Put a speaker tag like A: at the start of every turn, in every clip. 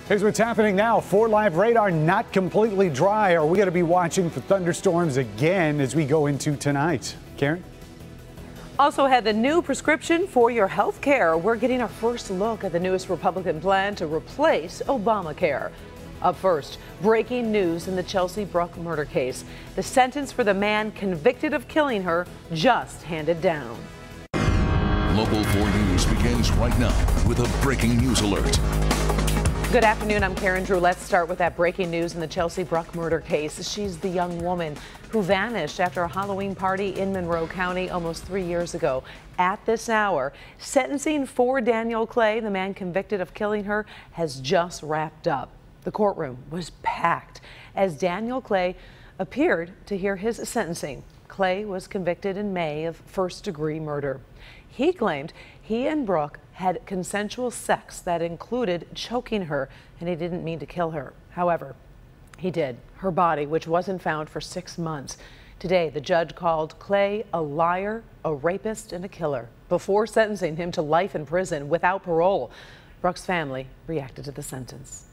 A: Here's what's happening now. 4 Live radar not completely dry. Are we going to be watching for thunderstorms again as we go into tonight? Karen?
B: Also had the new prescription for your health care. We're getting our first look at the newest Republican plan to replace Obamacare. Up first, breaking news in the Chelsea Bruck murder case. The sentence for the man convicted of killing her just handed down.
C: Local 4 News begins right now with a breaking news alert.
B: Good afternoon, I'm Karen Drew. Let's start with that breaking news in the Chelsea Bruck murder case. She's the young woman who vanished after a Halloween party in Monroe County almost 3 years ago. At this hour, sentencing for Daniel Clay, the man convicted of killing her, has just wrapped up. The courtroom was packed as Daniel Clay appeared to hear his sentencing. Clay was convicted in May of first-degree murder. He claimed he and Bruck had consensual sex that included choking her, and he didn't mean to kill her. However, he did. Her body, which wasn't found for 6 months. Today, the judge called Clay a liar, a rapist, and a killer before sentencing him to life in prison without parole. Bruck's family reacted to the sentence.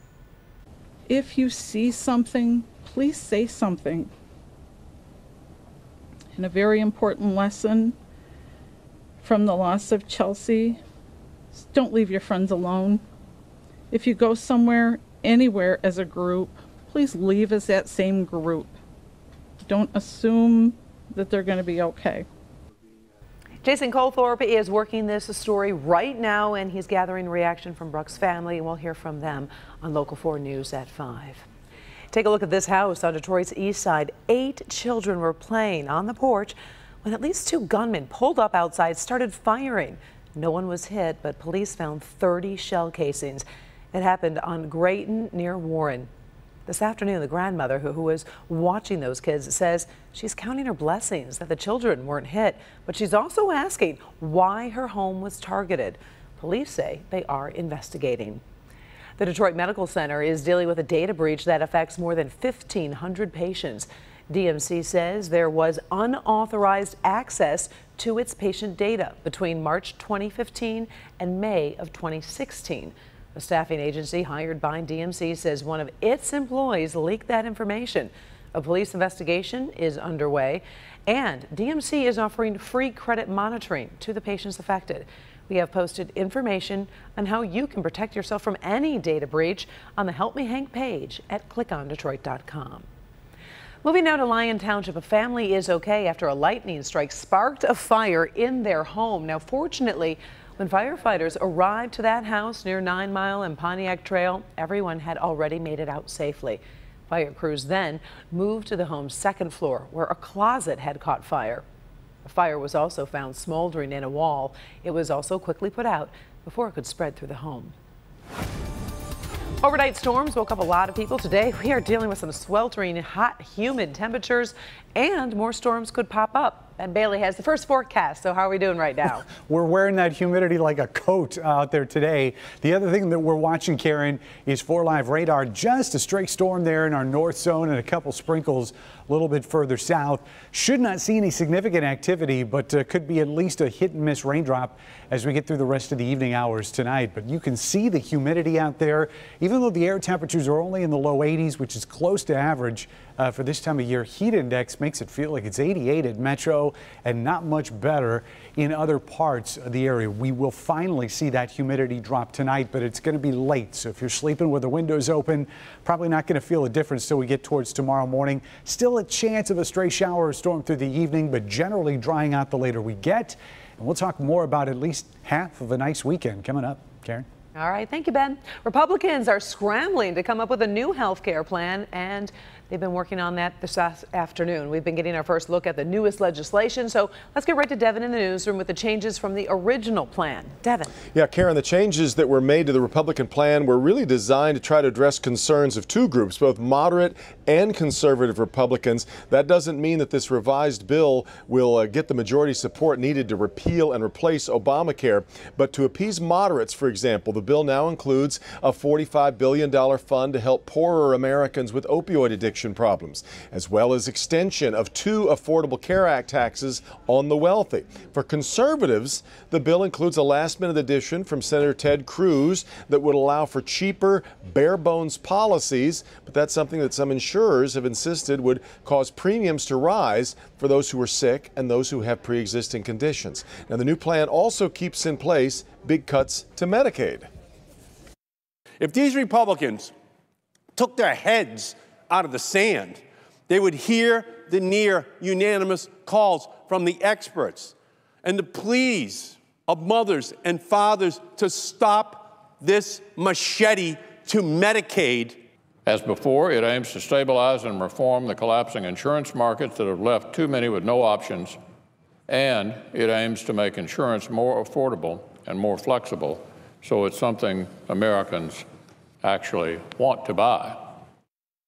D: If you see something, please say something. And a very important lesson from the loss of Chelsea: don't leave your friends alone. If you go somewhere, anywhere as a group, please leave as that same group. Don't assume that they're going to be okay.
B: Jason Colthorpe is working this story right now, and he's gathering reaction from Bruck's family, and we'll hear from them on Local 4 News at 5. Take a look at this house on Detroit's east side. 8 children were playing on the porch when at least 2 gunmen pulled up outside, started firing. No one was hit, but police found 30 shell casings. It happened on Grayton near Warren. This afternoon, the grandmother who was watching those kids says she's counting her blessings that the children weren't hit, but she's also asking why her home was targeted. Police say they are investigating. The Detroit Medical Center is dealing with a data breach that affects more than 1,500 patients. DMC says there was unauthorized access to its patient data between March 2015 and May of 2016. A staffing agency hired by DMC says one of its employees leaked that information. A police investigation is underway, and DMC is offering free credit monitoring to the patients affected. We have posted information on how you can protect yourself from any data breach on the Help Me Hank page at clickondetroit.com. Moving now to Lyon Township, a family is okay after a lightning strike sparked a fire in their home. Now, fortunately, when firefighters arrived to that house near 9 Mile and Pontiac Trail, everyone had already made it out safely. Fire crews then moved to the home's 2nd floor, where a closet had caught fire. A fire was also found smoldering in a wall. It was also quickly put out before it could spread through the home. Overnight storms woke up a lot of people today. We are dealing with some sweltering, hot, humid temperatures, and more storms could pop up. And Bailey has the first forecast. So how are we doing right now?
A: We're wearing that humidity like a coat out there today. The other thing that we're watching, Karen, is 4 Live radar. Just a stray storm there in our north zone and a couple sprinkles a little bit further south. Should not see any significant activity, but could be at least a hit and miss raindrop as we get through the rest of the evening hours tonight. But you can see the humidity out there. Even though the air temperatures are only in the low 80s, which is close to average for this time of year, heat index makes it feel like it's 88 at Metro and not much better in other parts of the area. We will finally see that humidity drop tonight, but it's going to be late. So if you're sleeping with the windows open, probably not going to feel a difference till we get towards tomorrow morning. Still a chance of a stray shower or storm through the evening, but generally drying out the later we get. And we'll talk more about at least half of a nice weekend coming up. Karen?
B: All right, thank you, Ben. Republicans are scrambling to come up with a new health care plan, and they've been working on that this afternoon. We've been getting our first look at the newest legislation, so let's get right to Devin in the newsroom with the changes from the original plan. Devin.
E: Yeah, Karen, the changes that were made to the Republican plan were really designed to try to address concerns of 2 groups, both moderate and conservative Republicans. That doesn't mean that this revised bill will get the majority support needed to repeal and replace Obamacare, but to appease moderates, for example, the bill now includes a $45 billion fund to help poorer Americans with opioid addiction collection problems, as well as extension of 2 Affordable Care Act taxes on the wealthy. For conservatives, the bill includes a last-minute addition from Senator Ted Cruz that would allow for cheaper, bare-bones policies, but that's something that some insurers have insisted would cause premiums to rise for those who are sick and those who have pre-existing conditions. Now, the new plan also keeps in place big cuts to Medicaid.
F: If these Republicans took their heads out of the sand, they would hear the near unanimous calls from the experts and the pleas of mothers and fathers to stop this machete to Medicaid.
G: As before, it aims to stabilize and reform the collapsing insurance markets that have left too many with no options, and it aims to make insurance more affordable and more flexible, so it's something Americans actually want to buy.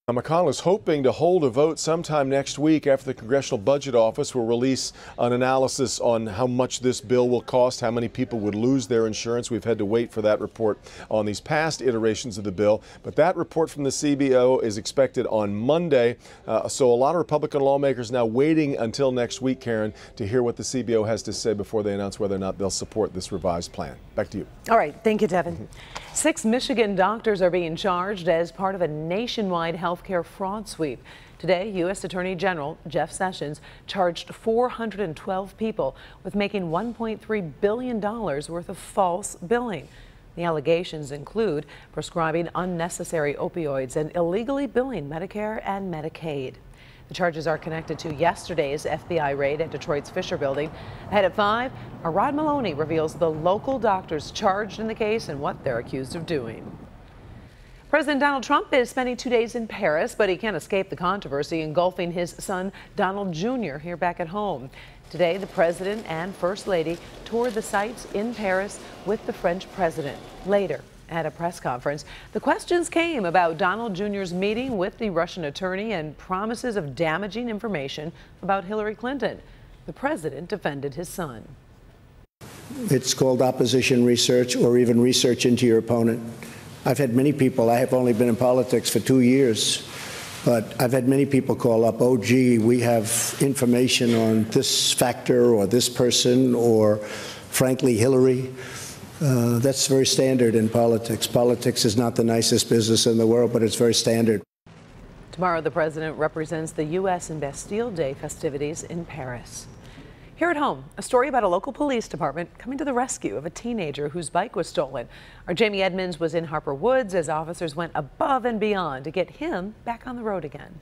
E: Now, McConnell is hoping to hold a vote sometime next week after the Congressional Budget Office will release an analysis on how much this bill will cost, how many people would lose their insurance. We've had to wait for that report on these past iterations of the bill, but that report from the CBO is expected on Monday. So a lot of Republican lawmakers now waiting until next week, Karen, to hear what the CBO has to say before they announce whether or not they'll support this revised plan. Back to you.
B: All right. Thank you, Devin. 6 Michigan doctors are being charged as part of a nationwide healthcare fraud sweep. Today, U.S. Attorney General Jeff Sessions charged 412 people with making $1.3 billion worth of false billing. The allegations include prescribing unnecessary opioids and illegally billing Medicare and Medicaid. The charges are connected to yesterday's FBI raid at Detroit's Fisher Building. Ahead at 5, Rod Maloney reveals the local doctors charged in the case and what they're accused of doing. President Donald Trump is spending 2 days in Paris, but he can't escape the controversy engulfing his son Donald Jr. here back at home. Today, the president and first lady toured the sites in Paris with the French president. Later, at a press conference, the questions came about Donald Jr.'s meeting with the Russian attorney and promises of damaging information about Hillary Clinton. The president defended his son.
H: It's called opposition research, or even research into your opponent. I've had many people, I have only been in politics for 2 years, but I've had many people call up, oh, gee, we have information on this factor or this person or, frankly, Hillary. That's very standard in politics. Politics is not the nicest business in the world, but it's very standard.
B: Tomorrow, the president represents the U.S. in Bastille Day festivities in Paris. Here at home, a story about a local police department coming to the rescue of a teenager whose bike was stolen. Our Jamie Edmonds was in Harper Woods as officers went above and beyond to get him back on the road again.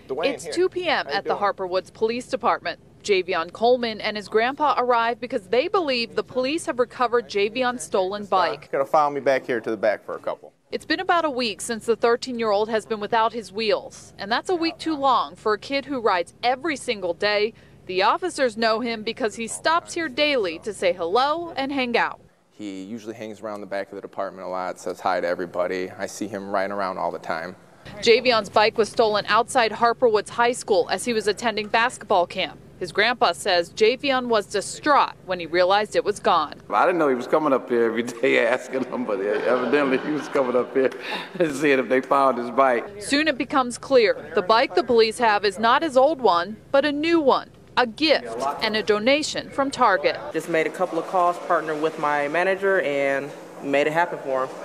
I: It's 2 p.m. at the Harper Woods Police Department. Javion Coleman and his grandpa arrived because they believe the police have recovered Javion's stolen bike.
J: Could have found me back here to the back for a couple.
I: It's been about a week since the 13-year-old has been without his wheels, and that's a week too long for a kid who rides every single day. The officers know him because he stops here daily to say hello and hang out.
J: He usually hangs around the back of the department a lot, says hi to everybody. I see him riding around all the time.
I: Javion's bike was stolen outside Harper Woods High School as he was attending basketball camp. His grandpa says Javion was distraught when he realized it was gone.
K: I didn't know he was coming up here every day asking them, but evidently he was coming up here and seeing if they found his bike.
I: Soon it becomes clear the bike the police have is not his old one, but a new one, a gift and a donation from Target.
L: Just made a couple of calls, partnered with my manager, and made it happen for him.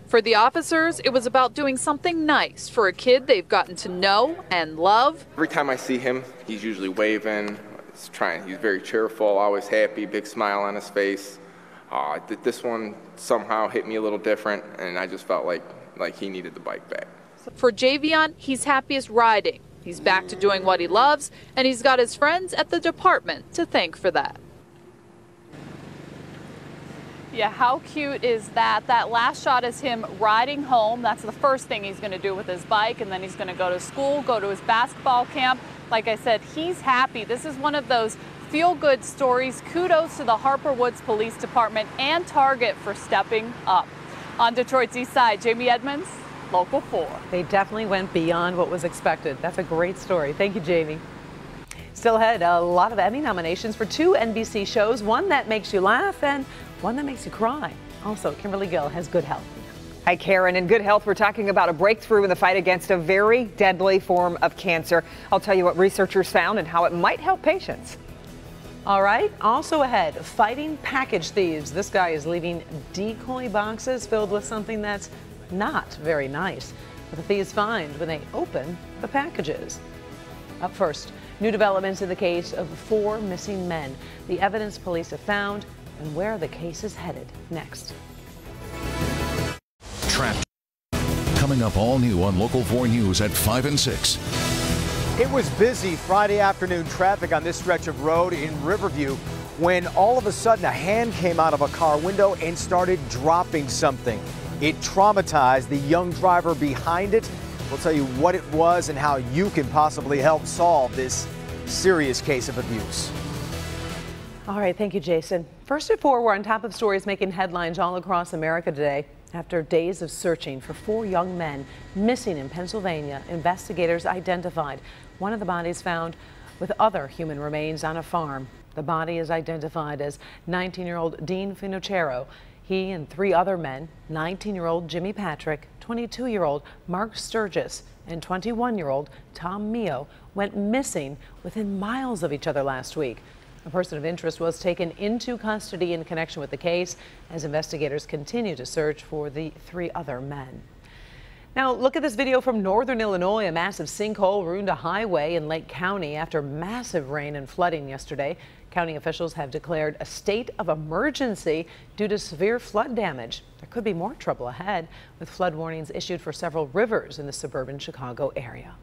I: For the officers, it was about doing something nice for a kid they've gotten to know and love.
J: Every time I see him, he's usually waving, he's very cheerful, always happy, big smile on his face. This one somehow hit me a little different, and I just felt like he needed the bike back.
I: For Javion, he's happiest riding. He's back to doing what he loves, and he's got his friends at the department to thank for that. Yeah, how cute is that? That last shot is him riding home. That's the first thing he's going to do with his bike, and then he's going to go to school, go to his basketball camp. Like I said, he's happy. This is one of those feel-good stories. Kudos to the Harper Woods Police Department and Target for stepping up. On Detroit's East Side, Jamie Edmonds, Local 4.
B: They definitely went beyond what was expected. That's a great story. Thank you, Jamie. Still ahead, a lot of Emmy nominations for 2 NBC shows, one that makes you laugh and one that makes you cry. Also, Kimberly Gill has good health.
M: Hi, Karen. In Good Health, we're talking about a breakthrough in the fight against a very deadly form of cancer. I'll tell you what researchers found and how it might help patients.
B: All right. Also ahead, fighting package thieves. This guy is leaving decoy boxes filled with something that's not very nice. What the thieves find when they open the packages. Up first, new developments in the case of 4 missing men, the evidence police have found, and where the case is headed. Next.
C: Trapped. Coming up all new on Local 4 News at 5 and 6.
N: It was busy Friday afternoon traffic on this stretch of road in Riverview when all of a sudden a hand came out of a car window and started dropping something. It traumatized the young driver behind it. We'll tell you what it was and how you can possibly help solve this serious case of abuse.
B: All right, thank you, Jason. First at 4, we're on top of stories making headlines all across America today. After days of searching for 4 young men missing in Pennsylvania, investigators identified one of the bodies found with other human remains on a farm. The body is identified as 19-year-old Dean Finocchiaro. He and 3 other men, 19-year-old Jimmy Patrick, 22-year-old Mark Sturgis, and 21-year-old Tom Mio, went missing within miles of each other last week. A person of interest was taken into custody in connection with the case as investigators continue to search for the 3 other men. Now, look at this video from northern Illinois. A massive sinkhole ruined a highway in Lake County after massive rain and flooding yesterday. County officials have declared a state of emergency due to severe flood damage. There could be more trouble ahead, with flood warnings issued for several rivers in the suburban Chicago area.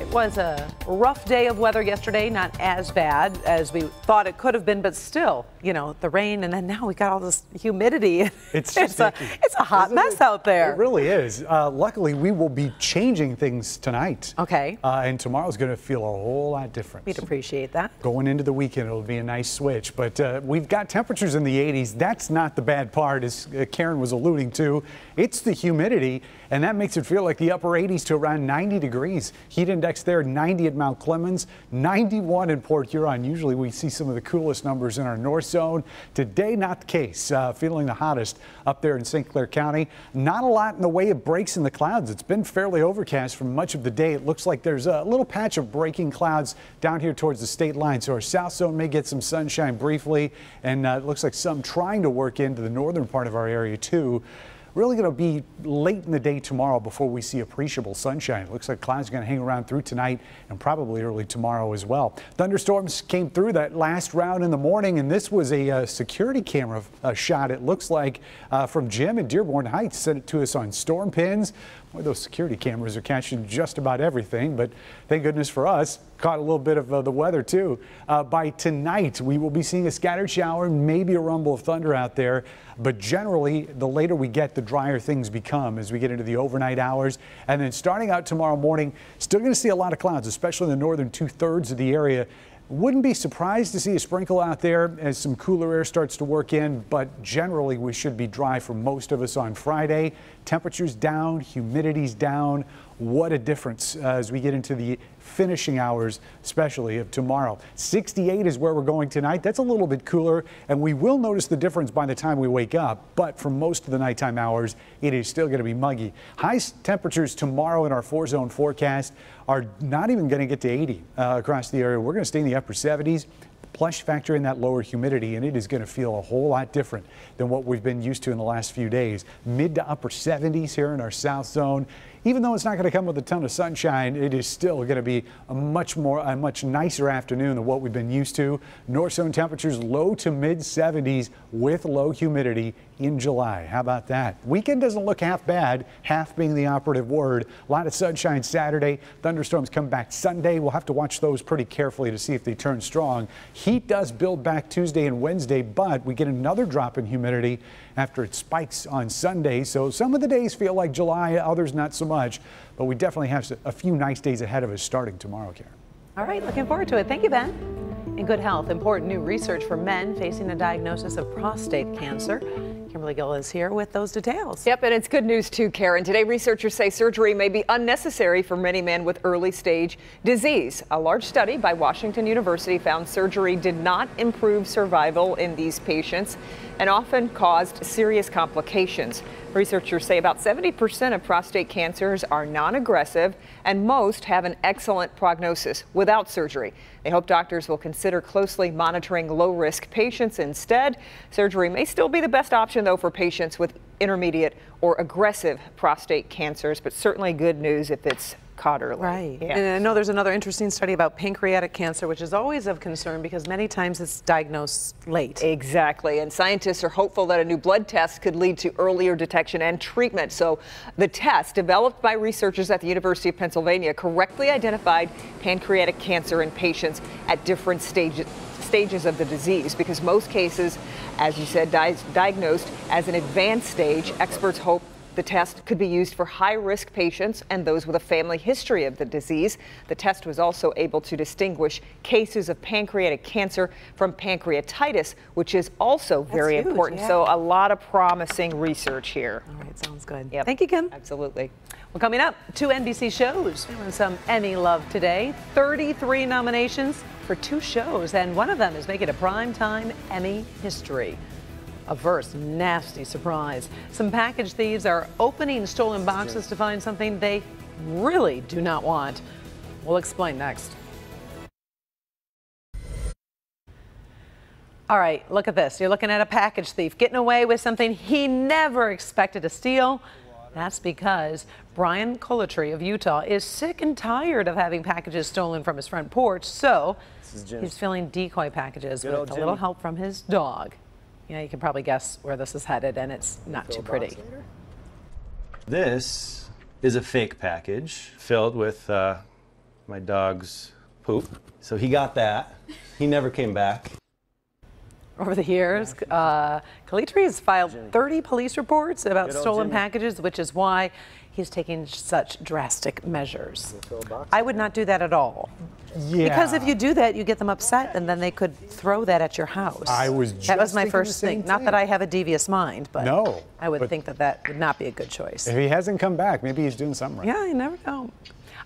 B: It was a rough day of weather yesterday, not as bad as we thought it could have been, but still, you know, the rain, and then now we got all this humidity.
A: It's
B: a hot mess out there.
A: It really is. Luckily, we will be changing things tonight.
B: Okay.
A: And tomorrow's going to feel a whole lot different.
B: We'd appreciate that.
A: Going into the weekend, it'll be a nice switch. But we've got temperatures in the 80s. That's not the bad part, as Karen was alluding to. It's the humidity, and that makes it feel like the upper 80s to around 90 degrees. Heat index there, 90 at Mount Clemens, 91 in Port Huron. Usually we see some of the coolest numbers in our north zone. Today, not the case. Feeling the hottest up there in St. Clair County. Not a lot in the way of breaks in the clouds. It's been fairly overcast for much of the day. It looks like there's a little patch of breaking clouds down here towards the state line. So our south zone may get some sunshine briefly, and it looks like some trying to work into the northern part of our area too. Really going to be late in the day tomorrow before we see appreciable sunshine. It looks like clouds are going to hang around through tonight and probably early tomorrow as well. Thunderstorms came through that last round in the morning, and this was a security camera shot, it looks like, from Jim in Dearborn Heights. Sent it to us on storm pins. Boy, those security cameras are catching just about everything, but thank goodness for us, caught a little bit of the weather too. By tonight, we will be seeing a scattered shower, maybe a rumble of thunder out there, but generally, the later we get, the drier things become as we get into the overnight hours. And then starting out tomorrow morning, still going to see a lot of clouds, especially in the northern 2/3 of the area. Wouldn't be surprised to see a sprinkle out there as some cooler air starts to work in, but generally we should be dry for most of us on Friday. Temperatures down, humidity's down. What a difference as we get into the finishing hours, especially of tomorrow. 68 is where we're going tonight. That's a little bit cooler, and we will notice the difference by the time we wake up. But for most of the nighttime hours, it is still going to be muggy. High temperatures tomorrow in our 4-zone forecast are not even going to get to 80 across the area. We're going to stay in the upper 70s. Plus factor in that lower humidity, and it is going to feel a whole lot different than what we've been used to in the last few days. Mid to upper 70s here in our south zone. Even though it's not going to come with a ton of sunshine, it is still going to be a much nicer afternoon than what we've been used to. North zone temperatures low to mid 70s with low humidity in July. How about that? Weekend doesn't look half bad, half being the operative word. A lot of sunshine Saturday. Thunderstorms come back Sunday. We'll have to watch those pretty carefully to see if they turn strong. Heat does build back Tuesday and Wednesday, but we get another drop in humidity after it spikes on Sunday. So some of the days feel like July, others not so much, but we definitely have a few nice days ahead of us starting tomorrow, Karen.
B: All right, looking forward to it. Thank you, Ben. In Good Health, important new research for men facing a diagnosis of prostate cancer. Kimberly Gill is here with those details.
M: Yep, and it's good news too, Karen. Today, researchers say surgery may be unnecessary for many men with early stage disease. A large study by Washington University found surgery did not improve survival in these patients. and often caused serious complications. Researchers say about 70% of prostate cancers are non-aggressive, and most have an excellent prognosis without surgery. They hope doctors will consider closely monitoring low-risk patients instead. Surgery may still be the best option, though, for patients with intermediate or aggressive prostate cancers, but certainly good news if it's caught early.
B: Right.
M: Yeah.
B: And I know there's another interesting study about pancreatic cancer, which is always of concern because many times it's diagnosed late.
M: Exactly. And scientists are hopeful that a new blood test could lead to earlier detection and treatment. So the test, developed by researchers at the University of Pennsylvania, correctly identified pancreatic cancer in patients at different stages of the disease, because most cases, as you said, diagnosed as an advanced stage. Experts hope the test could be used for high-risk patients and those with a family history of the disease. The test was also able to distinguish cases of pancreatic cancer from pancreatitis, which is also very important.
B: Yeah.
M: So a lot of promising research here.
B: All right, sounds good.
M: Yep.
B: Thank you, Kim.
M: Absolutely.
B: Well, coming up, 2 NBC shows feeling some Emmy love today. 33 nominations for 2 shows, and one of them is making a primetime Emmy history. A first nasty surprise. Some package thieves are opening stolen boxes to find something they really do not want. We'll explain next. All right, look at this. You're looking at a package thief getting away with something he never expected to steal. That's because Brian Colatry of Utah is sick and tired of having packages stolen from his front porch, so he's filling decoy packages with a little help from his dog. Yeah, you can probably guess where this is headed, and it's not too pretty.
O: This is a fake package filled with my dog's poop. So he got that. He never came back.
B: Over the years, Colatry has filed 30 police reports about stolen packages, which is why he's taking such drastic measures. I would not do that at all.
A: Yeah.
B: Because if you do that, you get them upset, and then they could throw that at your house.
A: I was just
B: That was my
A: thinking
B: first
A: the same
B: thing. Not that I have a devious mind, but
A: No,
B: I would think that that would not be a good choice.
A: If he hasn't come back, maybe he's doing something right.
B: Yeah, you never know.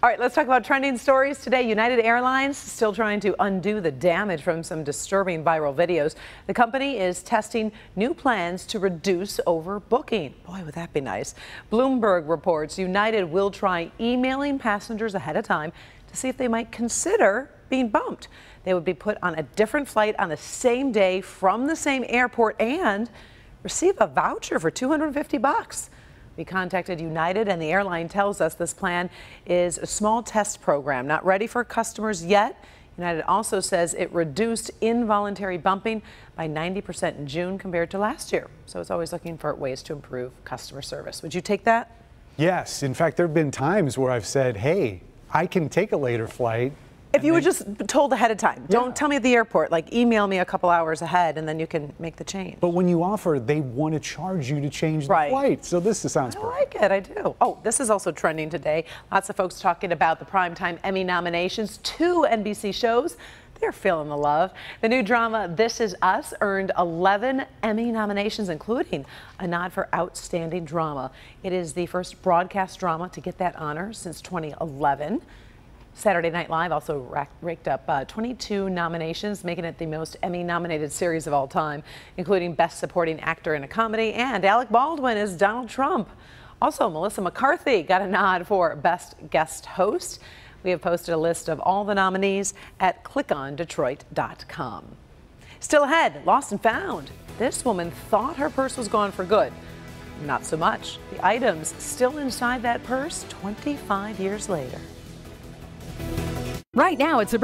B: All right, let's talk about trending stories today. United Airlines still trying to undo the damage from some disturbing viral videos. The company is testing new plans to reduce overbooking. Boy, would that be nice. Bloomberg reports United will try emailing passengers ahead of time to see if they might consider being bumped. They would be put on a different flight on the same day from the same airport and receive a voucher for $250. We contacted United, and the airline tells us this plan is a small test program, not ready for customers yet. United also says it reduced involuntary bumping by 90% in June compared to last year. So it's always looking for ways to improve customer service. Would you take that?
A: Yes. In fact, there have been times where I've said, hey, I can take a later flight.
B: If you were just told ahead of time, don't tell me at the airport, like email me a couple hours ahead and then you can make the change.
A: But when you offer, they want to charge you to change the flight. So this sounds perfect.
B: I like it, I do. Oh, this is also trending today. Lots of folks talking about the primetime Emmy nominations. 2 NBC shows. They're feeling the love. The new drama, This Is Us, earned 11 Emmy nominations, including a nod for Outstanding Drama. It is the first broadcast drama to get that honor since 2011. Saturday Night Live also raked up 22 nominations, making it the most Emmy-nominated series of all time, including Best Supporting Actor in a Comedy, and Alec Baldwin as Donald Trump. Also, Melissa McCarthy got a nod for Best Guest Host. We have posted a list of all the nominees at clickondetroit.com. Still ahead, Lost and Found. This woman thought her purse was gone for good. Not so much. The items still inside that purse 25 years later.
P: Right now, it's a